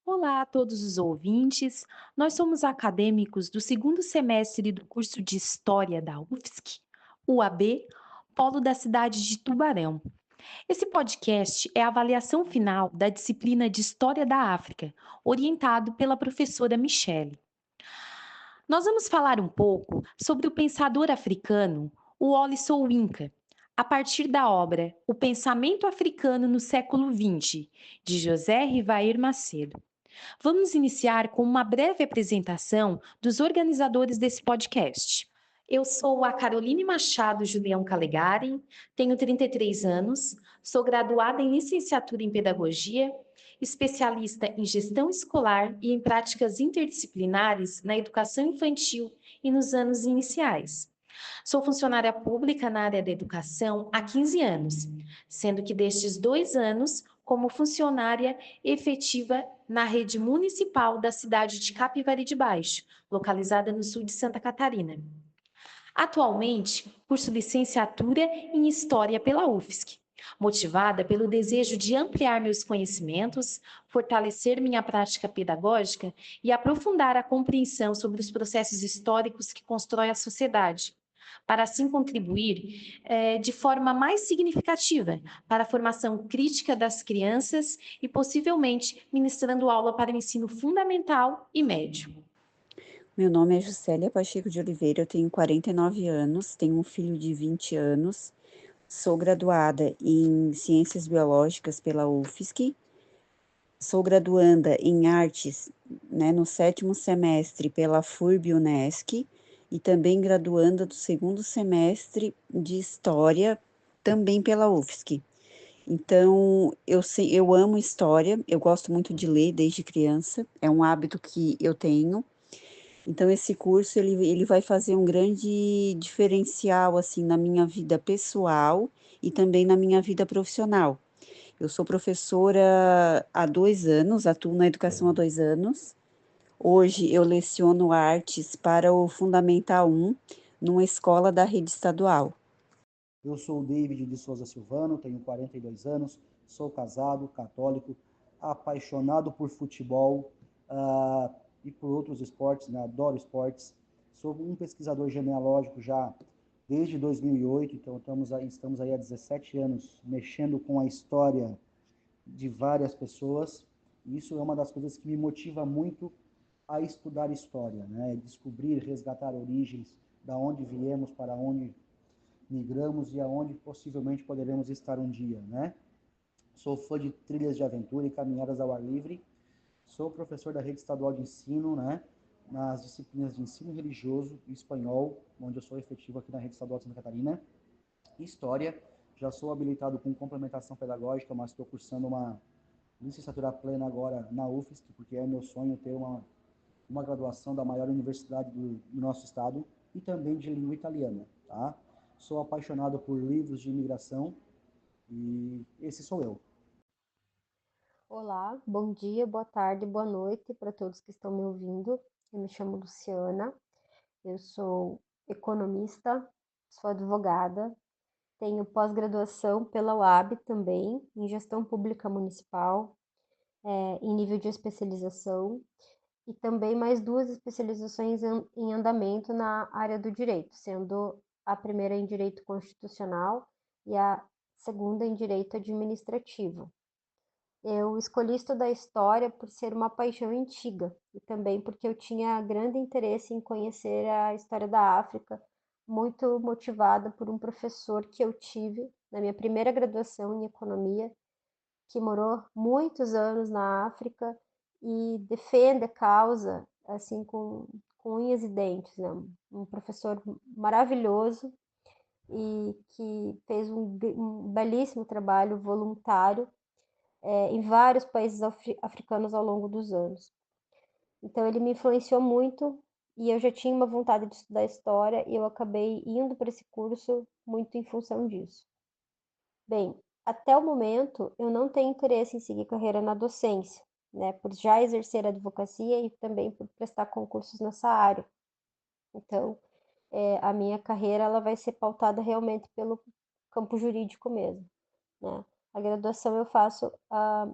Olá a todos os ouvintes. Nós somos acadêmicos do segundo semestre do curso de História da UFSC, UAB, Polo da cidade de Tubarão. Esse podcast é a avaliação final da disciplina de História da África, orientado pela professora Michele. Nós vamos falar um pouco sobre o pensador africano, o Wole Soyinka, a partir da obra O Pensamento Africano no Século XX, de José Rivair Macedo. Vamos iniciar com uma breve apresentação dos organizadores desse podcast. Eu sou a Caroline Machado Julião Calegari, tenho 33 anos, sou graduada em licenciatura em Pedagogia, especialista em gestão escolar e em práticas interdisciplinares na educação infantil e nos anos iniciais. Sou funcionária pública na área da educação há 15 anos, sendo que destes 2 anos como funcionária efetiva na rede municipal da cidade de Capivari de Baixo, localizada no sul de Santa Catarina. Atualmente, curso licenciatura em História pela UFSC, motivada pelo desejo de ampliar meus conhecimentos, fortalecer minha prática pedagógica e aprofundar a compreensão sobre os processos históricos que constroem a sociedade, para assim contribuir de forma mais significativa para a formação crítica das crianças e possivelmente ministrando aula para o ensino fundamental e médio. Meu nome é Juscelia Pacheco de Oliveira, eu tenho 49 anos, tenho um filho de 20 anos, sou graduada em Ciências Biológicas pela UFSC, sou graduanda em Artes, no sétimo semestre pela FURB-UNESCO e também graduanda do segundo semestre de História, também pela UFSC. Então, eu amo história, eu gosto muito de ler desde criança, é um hábito que eu tenho. Então esse curso ele vai fazer um grande diferencial, assim, na minha vida pessoal e também na minha vida profissional. Eu sou professora há 2 anos, atuo na educação há 2 anos. Hoje eu leciono artes para o Fundamental 1, numa escola da rede estadual. Eu sou o David de Souza Silvano, tenho 42 anos, sou casado, católico, apaixonado por futebol e por outros esportes, né? Adoro esportes. Sou um pesquisador genealógico já desde 2008, então estamos aí há 17 anos mexendo com a história de várias pessoas. E isso é uma das coisas que me motiva muito a estudar história, né? Descobrir, resgatar origens, da onde viemos, para onde migramos e aonde possivelmente poderemos estar um dia, né? Sou fã de trilhas de aventura e caminhadas ao ar livre. Sou professor da rede estadual de ensino, né? Nas disciplinas de ensino religioso e espanhol, onde eu sou efetivo aqui na rede estadual de Santa Catarina. História, já sou habilitado com complementação pedagógica, mas estou cursando uma licenciatura plena agora na UFSC, porque é meu sonho ter uma graduação da maior universidade do nosso estado e também de língua italiana, tá? Sou apaixonado por livros de imigração e esse sou eu. Olá, bom dia, boa tarde, boa noite para todos que estão me ouvindo. Eu me chamo Luciana, eu sou economista, sou advogada, tenho pós-graduação pela UAB também, em gestão pública municipal, em nível de especialização, e também mais duas especializações em andamento na área do direito, sendo a primeira em direito constitucional e a segunda em direito administrativo. Eu escolhi estudar história por ser uma paixão antiga e também porque eu tinha grande interesse em conhecer a história da África, muito motivada por um professor que eu tive na minha primeira graduação em economia, que morou muitos anos na África e defende a causa assim com unhas e dentes, né? Um professor maravilhoso e que fez um belíssimo trabalho voluntário em vários países africanos ao longo dos anos. Então ele me influenciou muito e eu já tinha uma vontade de estudar história e eu acabei indo para esse curso muito em função disso. Bem, até o momento eu não tenho interesse em seguir carreira na docência, né, por já exercer a advocacia e também por prestar concursos nessa área. Então, a minha carreira ela vai ser pautada realmente pelo campo jurídico mesmo, né? A graduação eu faço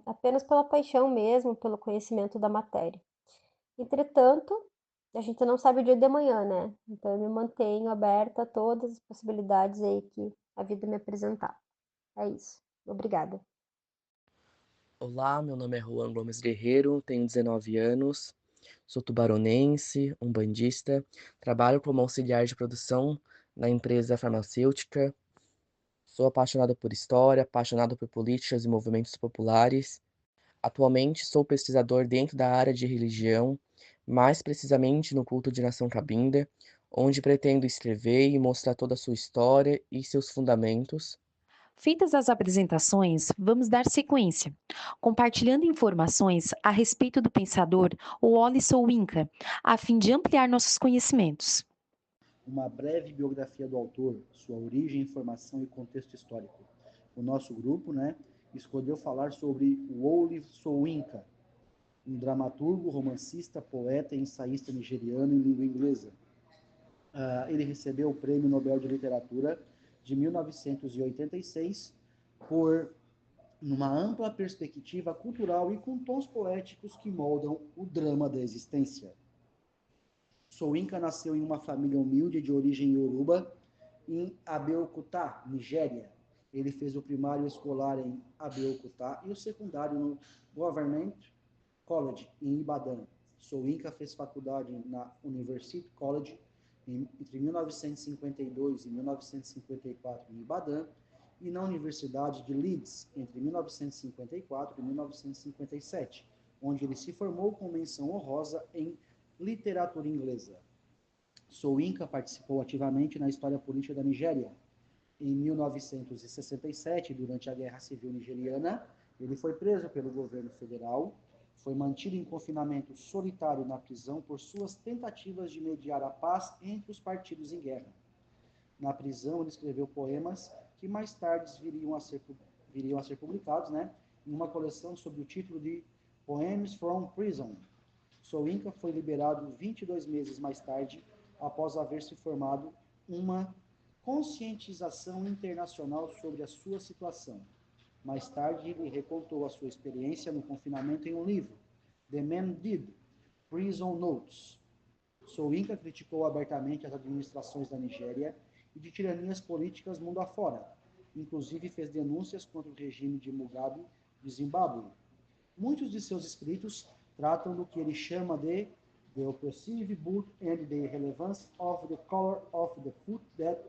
apenas pela paixão mesmo, pelo conhecimento da matéria. Entretanto, a gente não sabe o dia de amanhã, né? Então eu me mantenho aberta a todas as possibilidades aí que a vida me apresentar. É isso. Obrigada. Olá, meu nome é Juan Gomes Guerreiro, tenho 19 anos, sou tubaronense, umbandista, trabalho como auxiliar de produção na empresa farmacêutica, sou apaixonado por história, apaixonado por políticas e movimentos populares. Atualmente sou pesquisador dentro da área de religião, mais precisamente no culto de Nação Cabinda, onde pretendo escrever e mostrar toda a sua história e seus fundamentos. Feitas as apresentações, vamos dar sequência, compartilhando informações a respeito do pensador Wole Soyinka, a fim de ampliar nossos conhecimentos. Uma breve biografia do autor, sua origem, formação e contexto histórico. O nosso grupo, escolheu falar sobre Wole Soyinka, um dramaturgo, romancista, poeta e ensaísta nigeriano em língua inglesa. Ele recebeu o Prêmio Nobel de Literatura de 1986 por numa ampla perspectiva cultural e com tons poéticos que moldam o drama da existência. Soyinka nasceu em uma família humilde de origem Yoruba, em Abeokuta, Nigéria. Ele fez o primário escolar em Abeokuta e o secundário no Government College, em Ibadan. Soyinka fez faculdade na University College entre 1952 e 1954 em Ibadan e na Universidade de Leeds entre 1954 e 1957, onde ele se formou com menção honrosa em literatura inglesa. Soyinka participou ativamente na história política da Nigéria. Em 1967, durante a Guerra Civil Nigeriana, ele foi preso pelo governo federal, foi mantido em confinamento solitário na prisão por suas tentativas de mediar a paz entre os partidos em guerra. Na prisão, ele escreveu poemas que mais tarde viriam a ser publicados, em uma coleção sob o título de Poems from Prison. Soyinka foi liberado 22 meses mais tarde, após haver se formado uma conscientização internacional sobre a sua situação. Mais tarde, ele recontou a sua experiência no confinamento em um livro, The Man Did, Prison Notes. Soyinka criticou abertamente as administrações da Nigéria e de tiranias políticas mundo afora. Inclusive, fez denúncias contra o regime de Mugabe de Zimbábue. Muitos de seus escritos tratam do que ele chama de The Oppressive Boot and the Relevance of the Color of the Foot That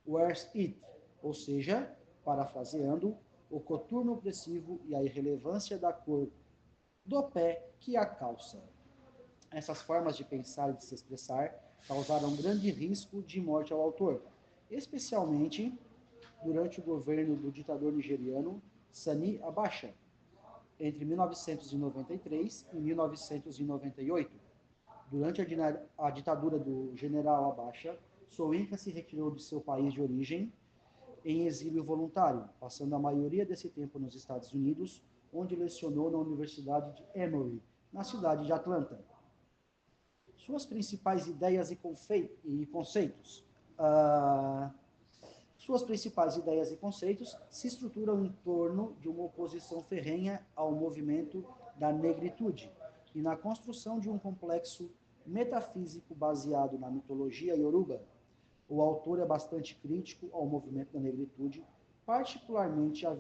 Wears It, ou seja, parafraseando, o coturno opressivo e a irrelevância da cor do pé que a calça. Essas formas de pensar e de se expressar causaram grande risco de morte ao autor, especialmente durante o governo do ditador nigeriano Sani Abacha, entre 1993 e 1998. Durante a ditadura do general Abacha, Soyinka se retirou de seu país de origem em exílio voluntário, passando a maioria desse tempo nos Estados Unidos, onde lecionou na Universidade de Emory, na cidade de Atlanta. Suas principais ideias e conceitos. Suas principais ideias e conceitos se estruturam em torno de uma oposição ferrenha ao movimento da negritude e na construção de um complexo metafísico baseado na mitologia Yoruba. O autor é bastante crítico ao movimento da negritude, particularmente a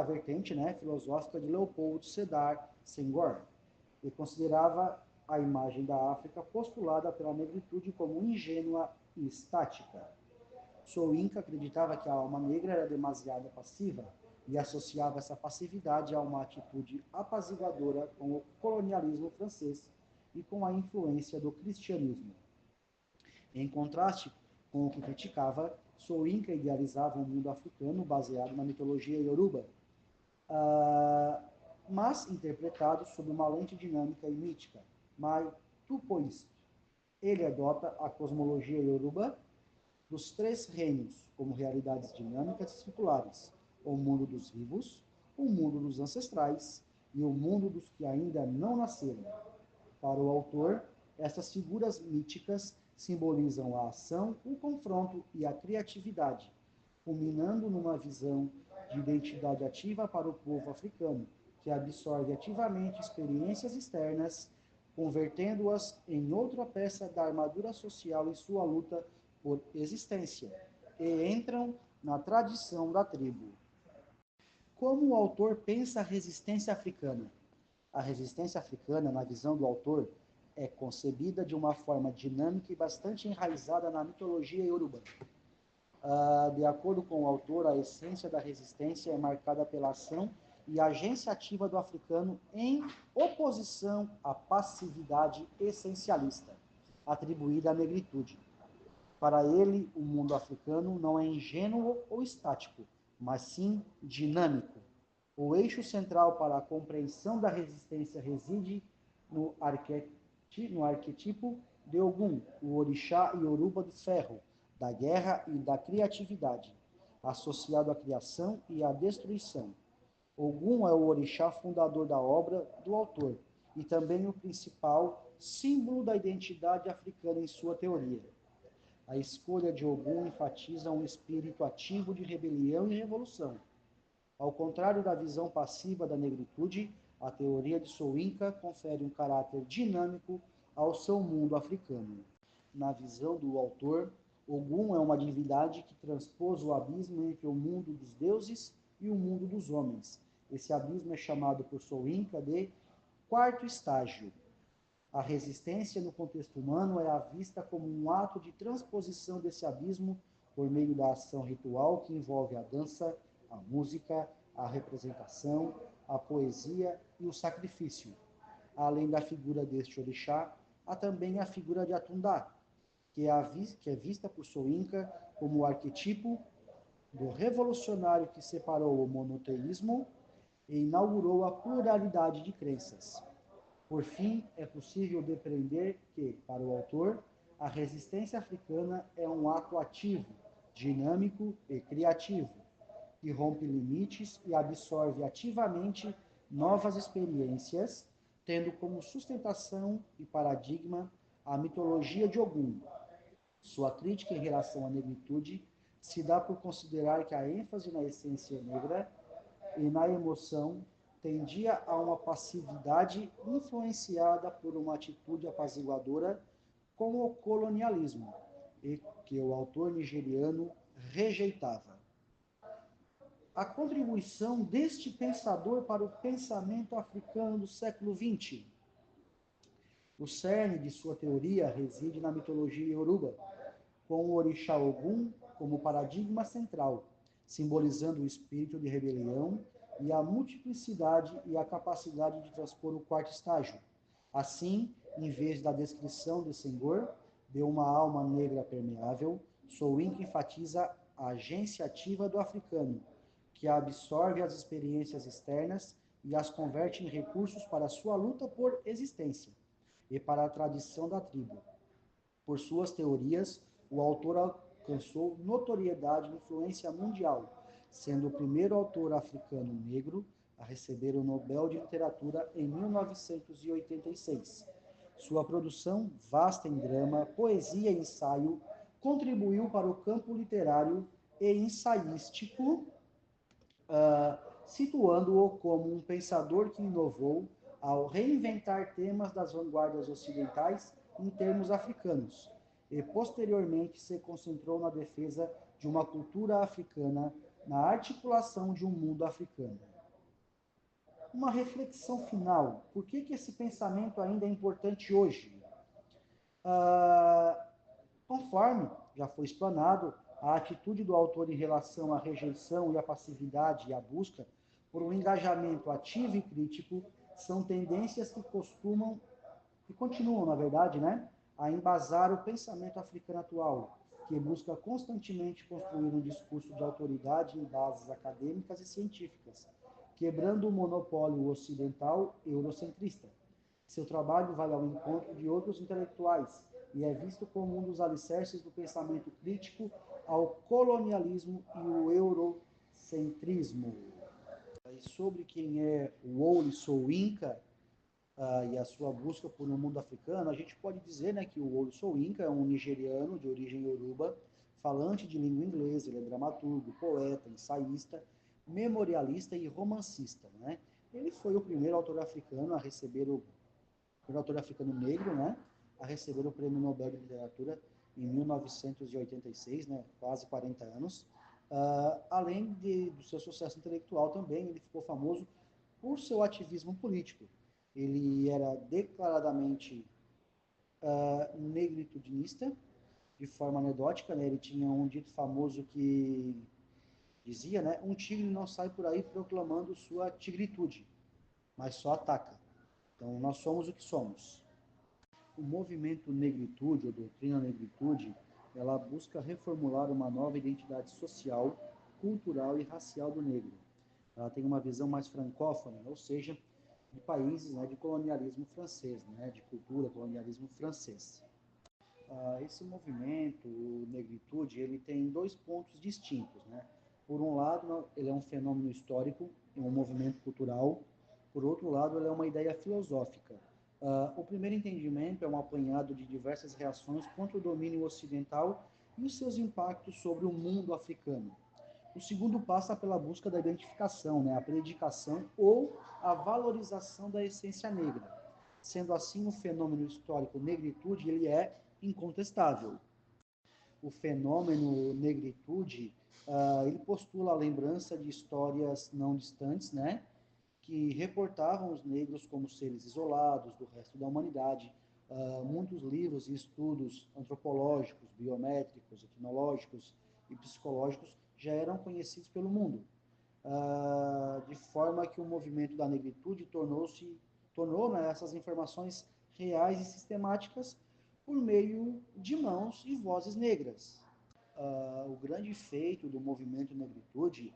vertente filosófica de Leopold Sédar Senghor. Ele considerava a imagem da África postulada pela negritude como ingênua e estática. Soyinka acreditava que a alma negra era demasiado passiva e associava essa passividade a uma atitude apaziguadora com o colonialismo francês e com a influência do cristianismo. Em contraste com o que criticava, Soyinka idealizava um mundo africano baseado na mitologia Yoruba, mas interpretado sob uma lente dinâmica e mítica, mais tupoísta. Ele adota a cosmologia Yoruba dos três reinos como realidades dinâmicas e circulares: o mundo dos vivos, o mundo dos ancestrais e o mundo dos que ainda não nasceram. Para o autor, essas figuras míticas simbolizam a ação, o confronto e a criatividade, culminando numa visão de identidade ativa para o povo africano, que absorve ativamente experiências externas, convertendo-as em outra peça da armadura social em sua luta por existência, e entram na tradição da tribo. Como o autor pensa a resistência africana? A resistência africana, na visão do autor, é concebida de uma forma dinâmica e bastante enraizada na mitologia iorubá. De acordo com o autor, a essência da resistência é marcada pela ação e agência ativa do africano em oposição à passividade essencialista, atribuída à negritude. Para ele, o mundo africano não é ingênuo ou estático, mas sim dinâmico. O eixo central para a compreensão da resistência reside no arquetipo de Ogum, o orixá ioruba do ferro, da guerra e da criatividade, associado à criação e à destruição. Ogum é o orixá fundador da obra do autor e também o principal símbolo da identidade africana em sua teoria. A escolha de Ogum enfatiza um espírito ativo de rebelião e revolução. Ao contrário da visão passiva da negritude, a teoria de Soyinka confere um caráter dinâmico ao seu mundo africano. Na visão do autor, Ogum é uma divindade que transpôs o abismo entre o mundo dos deuses e o mundo dos homens. Esse abismo é chamado por Soyinka de quarto estágio. A resistência no contexto humano é vista como um ato de transposição desse abismo por meio da ação ritual que envolve a dança, a música, a representação, a poesia e o sacrifício. Além da figura deste orixá, há também a figura de Atundá, que é vista por Soyinka como o arquetipo do revolucionário que separou o monoteísmo e inaugurou a pluralidade de crenças. Por fim, é possível depreender que, para o autor, a resistência africana é um ato ativo, dinâmico e criativo, que rompe limites e absorve ativamente novas experiências, tendo como sustentação e paradigma a mitologia de Ogum. Sua crítica em relação à negritude se dá por considerar que a ênfase na essência negra e na emoção tendia a uma passividade influenciada por uma atitude apaziguadora com o colonialismo, e que o autor nigeriano rejeitava. A contribuição deste pensador para o pensamento africano do século XX. O cerne de sua teoria reside na mitologia ioruba, com o orixá Ogum como paradigma central, simbolizando o espírito de rebelião e a multiplicidade e a capacidade de transpor o quarto estágio. Assim, em vez da descrição de Senghor, de uma alma negra permeável, Soyinka enfatiza a agência ativa do africano, que absorve as experiências externas e as converte em recursos para a sua luta por existência e para a tradição da tribo. Por suas teorias, o autor alcançou notoriedade e influência mundial, sendo o primeiro autor africano negro a receber o Nobel de Literatura em 1986. Sua produção, vasta em drama, poesia e ensaio, contribuiu para o campo literário e ensaístico, situando-o como um pensador que inovou ao reinventar temas das vanguardas ocidentais em termos africanos, e posteriormente se concentrou na defesa de uma cultura africana, na articulação de um mundo africano. Uma reflexão final. Por que esse pensamento ainda é importante hoje? Conforme já foi explanado, a atitude do autor em relação à rejeição e à passividade e à busca por um engajamento ativo e crítico são tendências que costumam, e continuam, na verdade, a embasar o pensamento africano atual, que busca constantemente construir um discurso de autoridade em bases acadêmicas e científicas, quebrando o monopólio ocidental eurocentrista. Seu trabalho vai ao encontro de outros intelectuais e é visto como um dos alicerces do pensamento crítico ao colonialismo e o eurocentrismo. E sobre quem é o Wole Soyinka e a sua busca por um mundo africano, a gente pode dizer que o Wole Soyinka é um nigeriano de origem ioruba, Falante de língua inglesa, ele é dramaturgo, poeta, ensaísta, memorialista e romancista, né? Ele foi o primeiro autor africano a receber o primeiro autor africano negro, né, a receber o Prêmio Nobel de Literatura em 1986, né, quase 40 anos. Além do seu sucesso intelectual também, ele ficou famoso por seu ativismo político. Ele era declaradamente negritudinista, de forma anedótica, né? Ele tinha um dito famoso que dizia, né, um tigre não sai por aí proclamando sua tigritude, mas só ataca. Então, nós somos o que somos. O movimento negritude, ou doutrina negritude, ela busca reformular uma nova identidade social, cultural e racial do negro. Ela tem uma visão mais francófona, ou seja, de países, né, de colonialismo francês, né, de cultura, colonialismo francês. Esse movimento, o negritude, ele tem dois pontos distintos, né? Por um lado, ele é um fenômeno histórico, é um movimento cultural. Por outro lado, ele é uma ideia filosófica. O primeiro entendimento é um apanhado de diversas reações contra o domínio ocidental e os seus impactos sobre o mundo africano. O segundo passa pela busca da identificação, né, a predicação ou a valorização da essência negra. Sendo assim, o fenômeno histórico negritude ele é incontestável. O fenômeno negritude, ele postula a lembrança de histórias não distantes, né, que reportavam os negros como seres isolados do resto da humanidade. Muitos livros e estudos antropológicos, biométricos, etnológicos e psicológicos já eram conhecidos pelo mundo, de forma que o movimento da negritude tornou, né, essas informações reais e sistemáticas por meio de mãos e vozes negras. O grande feito do movimento negritude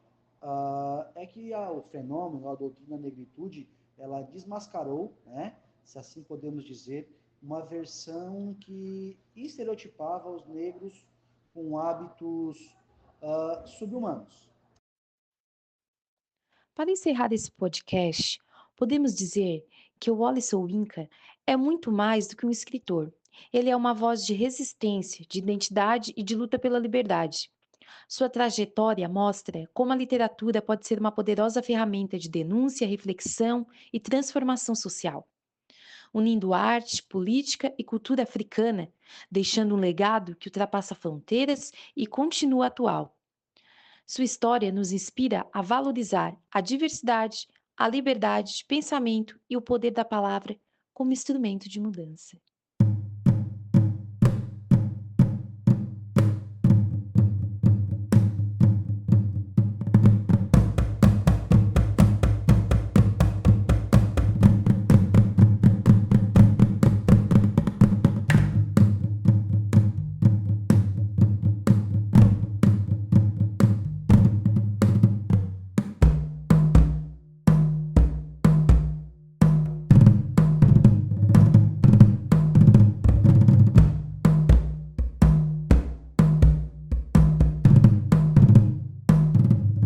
é que o fenômeno, a doutrina negritude, ela desmascarou, né, se assim podemos dizer, uma versão que estereotipava os negros com hábitos subhumanos. Para encerrar esse podcast, podemos dizer que o Wole Soyinka é muito mais do que um escritor. Ele é uma voz de resistência, de identidade e de luta pela liberdade. Sua trajetória mostra como a literatura pode ser uma poderosa ferramenta de denúncia, reflexão e transformação social, unindo arte, política e cultura africana, deixando um legado que ultrapassa fronteiras e continua atual. Sua história nos inspira a valorizar a diversidade, a liberdade de pensamento e o poder da palavra como instrumento de mudança.